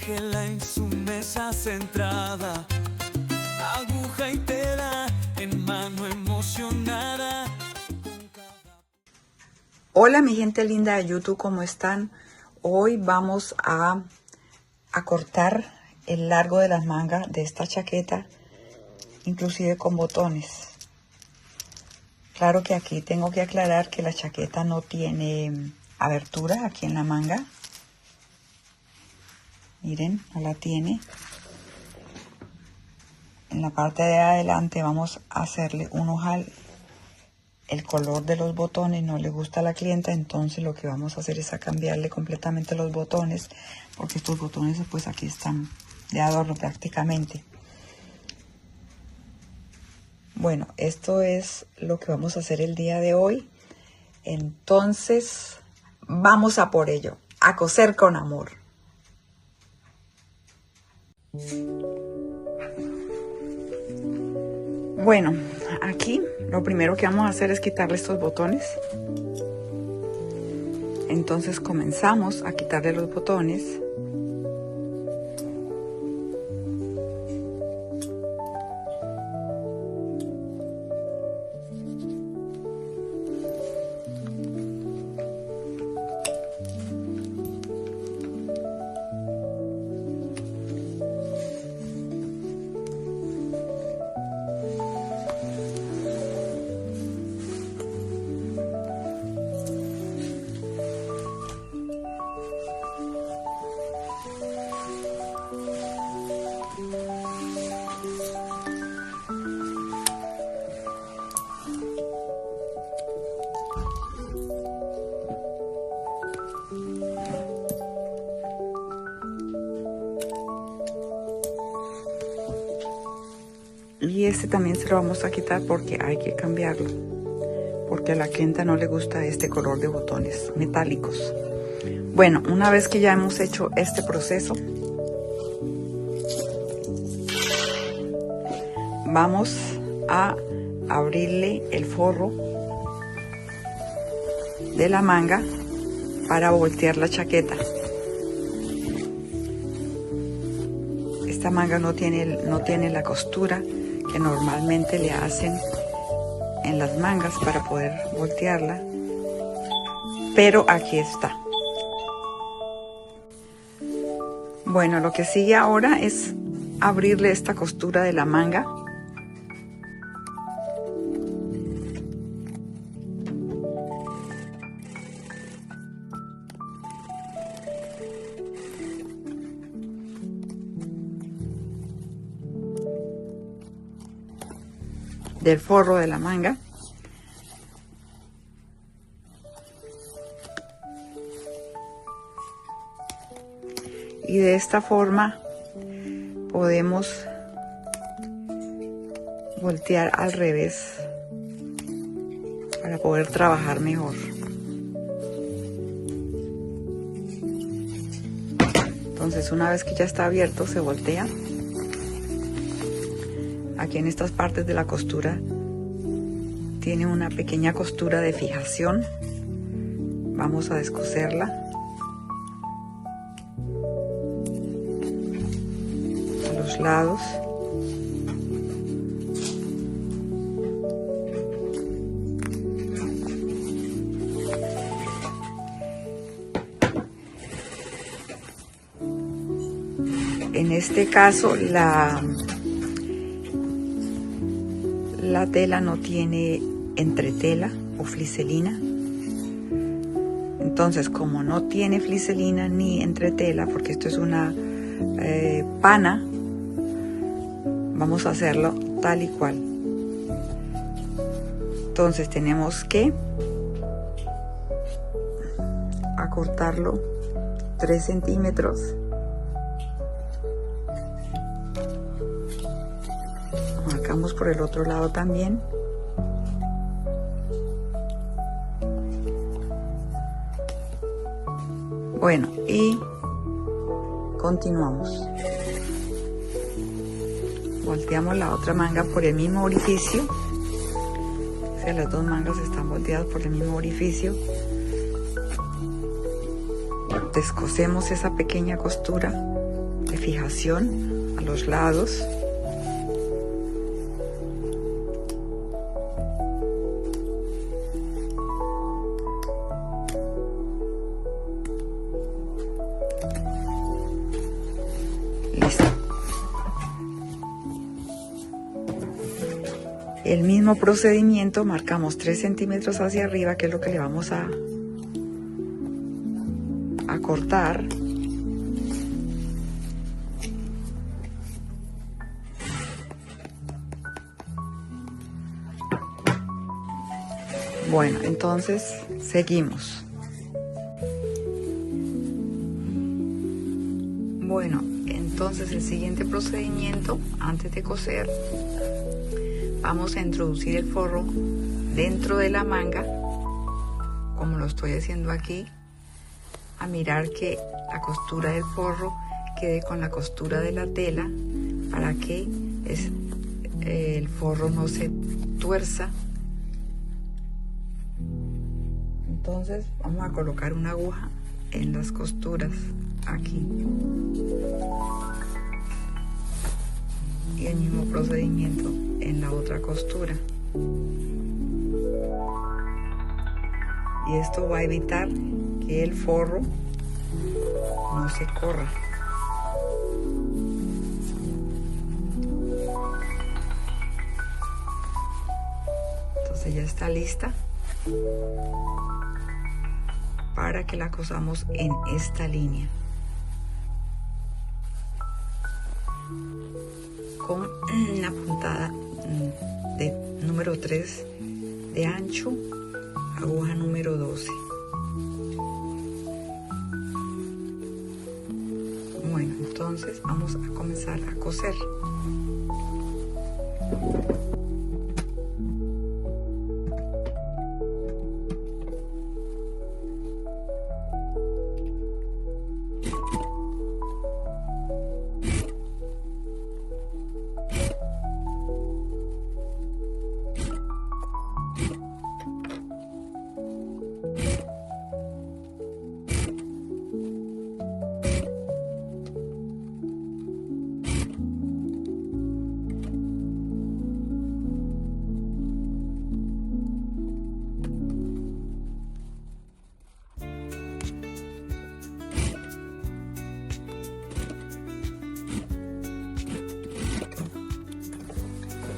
Ángela en su mesa centrada, aguja y tela en mano emocionada. Hola mi gente linda de YouTube, ¿cómo están? Hoy vamos a cortar el largo de las mangas de esta chaqueta, inclusive con botones. Claro que aquí tengo que aclarar que la chaqueta no tiene abertura aquí en la manga. Miren, no la tiene. En la parte de adelante vamos a hacerle un ojal. El color de los botones no le gusta a la clienta, entonces lo que vamos a hacer es a cambiarle completamente los botones, porque estos botones pues aquí están de adorno prácticamente. Bueno, esto es lo que vamos a hacer el día de hoy. Entonces vamos a por ello, a coser con amor. Bueno, aquí lo primero que vamos a hacer es quitarle estos botones. Entonces comenzamos a quitarle los botones. Y este también se lo vamos a quitar porque hay que cambiarlo, porque a la clienta no le gusta este color de botones metálicos. Bueno, una vez que ya hemos hecho este proceso, vamos a abrirle el forro de la manga para voltear la chaqueta. Esta manga no tiene la costura que normalmente le hacen en las mangas para poder voltearla, pero aquí está. Bueno, lo que sigue ahora es abrirle esta costura de la manga. Del forro de la manga. Y de esta forma podemos voltear al revés para poder trabajar mejor. Entonces, una vez que ya está abierto, se voltea. Aquí en estas partes de la costura tiene una pequeña costura de fijación. Vamos a descoserla. A los lados. En este caso la tela no tiene entretela o fliselina. Entonces, como no tiene fliselina ni entretela, porque esto es una pana, vamos a hacerlo tal y cual. Entonces tenemos que acortarlo 3 centímetros. Marcamos por el otro lado también. Bueno, y continuamos. Volteamos la otra manga por el mismo orificio. O sea, las dos mangas están volteadas por el mismo orificio. Descosemos esa pequeña costura de fijación a los lados. Listo. El mismo procedimiento, marcamos 3 centímetros hacia arriba, que es lo que le vamos a cortar. Bueno, entonces seguimos. Bueno, entonces el siguiente procedimiento, antes de coser, vamos a introducir el forro dentro de la manga, como lo estoy haciendo aquí, a mirar que la costura del forro quede con la costura de la tela para que el forro no se tuerza. Entonces vamos a colocar una aguja en las costuras aquí y el mismo procedimiento en la otra costura, y esto va a evitar que el forro no se corra. Entonces ya está lista para que la cosamos en esta línea con una puntada de número 3 de ancho, aguja número 12. Bueno, entonces vamos a comenzar a coser.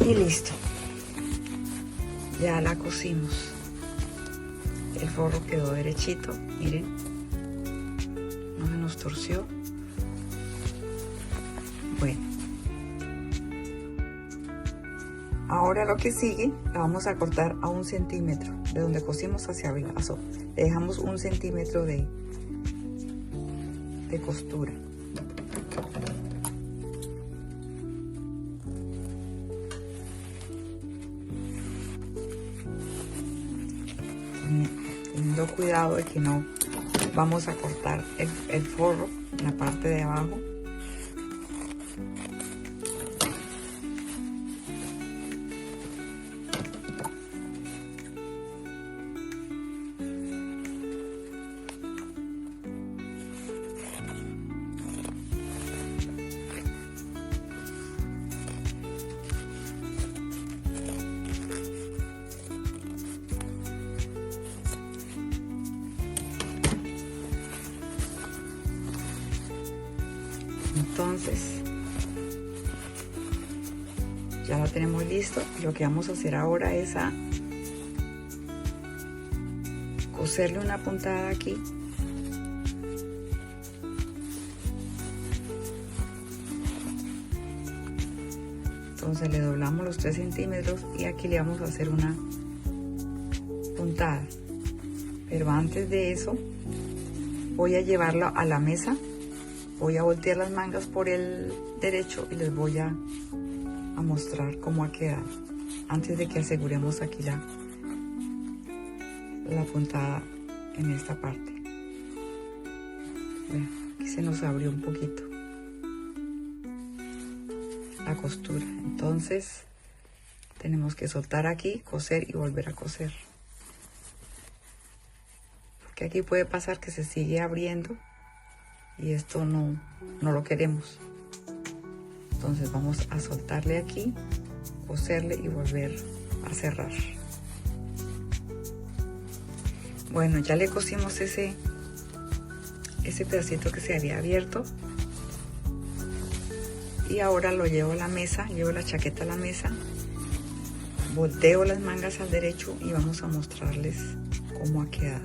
Y listo, ya la cosimos. El forro quedó derechito, miren, no se nos torció. Bueno, ahora lo que sigue, la vamos a cortar a 1 centímetro de donde cosimos hacia arriba. Le dejamos 1 centímetro de costura. Teniendo cuidado de que no vamos a cortar el forro en la parte de abajo. Entonces ya la tenemos listo, y lo que vamos a hacer ahora es a coserle una puntada aquí entonces le doblamos los 3 centímetros y aquí le vamos a hacer una puntada, pero antes de eso voy a llevarlo a la mesa. Voy a voltear las mangas por el derecho y les voy a mostrar cómo ha quedado antes de que aseguremos aquí la puntada en esta parte. Vean, aquí se nos abrió un poquito la costura, entonces tenemos que soltar aquí, coser y volver a coser, porque aquí puede pasar que se sigue abriendo y esto no lo queremos. Entonces vamos a soltarle aquí, coserle y volver a cerrar. Bueno, ya le cosimos ese pedacito que se había abierto. Y ahora lo llevo a la mesa, llevo la chaqueta a la mesa, volteo las mangas al derecho y vamos a mostrarles cómo ha quedado.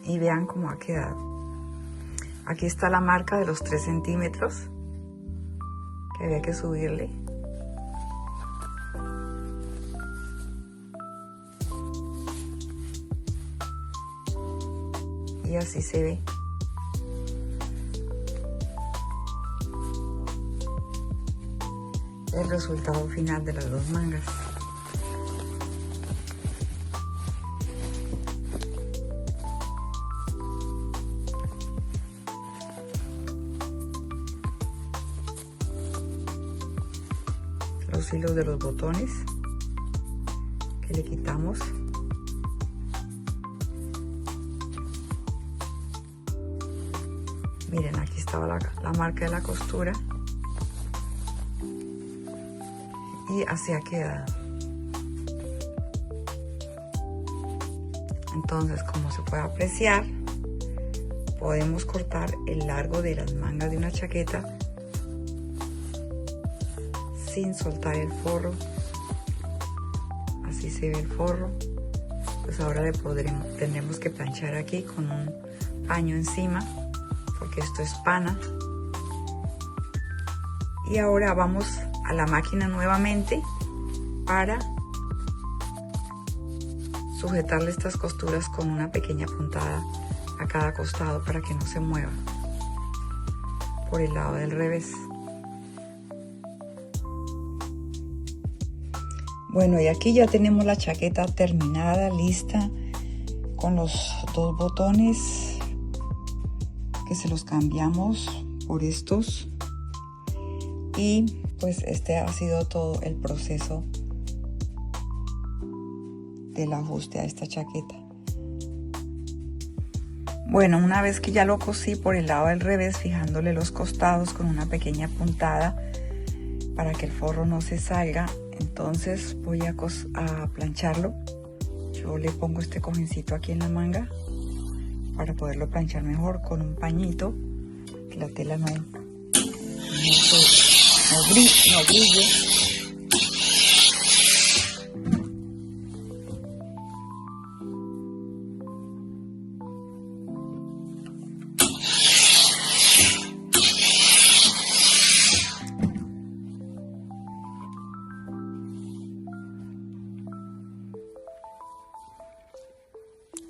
Y vean cómo ha quedado. Aquí está la marca de los 3 centímetros que había que subirle. Y así se ve. El resultado final de las 2 mangas. Los hilos de los botones que le quitamos. Miren, aquí estaba la marca de la costura y así ha quedado. Entonces, como se puede apreciar, podemos cortar el largo de las mangas de una chaqueta sin soltar el forro. Así se ve el forro. Pues ahora tendremos que planchar aquí con un paño encima, porque esto es pana. Y ahora vamos a la máquina nuevamente para sujetarle estas costuras con una pequeña puntada a cada costado para que no se mueva por el lado del revés. Bueno, y aquí ya tenemos la chaqueta terminada, lista, con los 2 botones que se los cambiamos por estos. Y pues este ha sido todo el proceso del ajuste a esta chaqueta. Bueno, una vez que ya lo cosí por el lado del revés, fijándole los costados con una pequeña puntada para que el forro no se salga, entonces voy a plancharlo. Yo le pongo este cojincito aquí en la manga para poderlo planchar mejor con un pañito, que la tela no brille.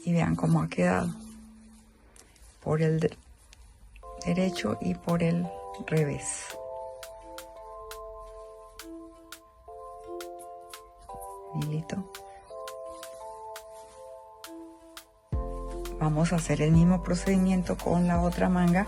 Y vean cómo ha quedado por el derecho y por el revés. Listo. Vamos a hacer el mismo procedimiento con la otra manga.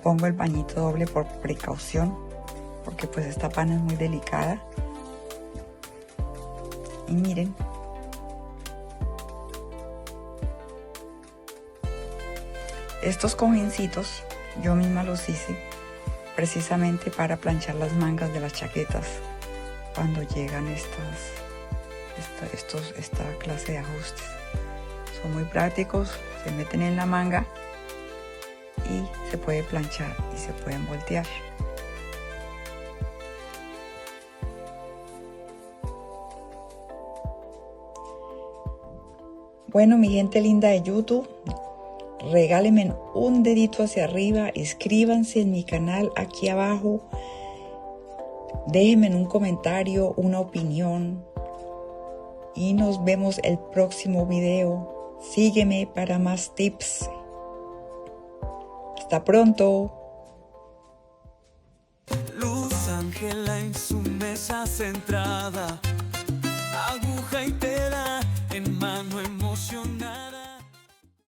Pongo el pañito doble por precaución, porque pues esta pana es muy delicada. Y miren, estos cojincitos yo misma los hice precisamente para planchar las mangas de las chaquetas cuando llegan esta clase de ajustes. Son muy prácticos, se meten en la manga y se puede planchar y se pueden voltear. Bueno, mi gente linda de YouTube, regálenme un dedito hacia arriba, inscríbanse en mi canal aquí abajo, déjenme en un comentario una opinión y nos vemos el próximo video. Sígueme para más tips. Hasta pronto. Luz Ángela en su mesa centrada, aguja y tela.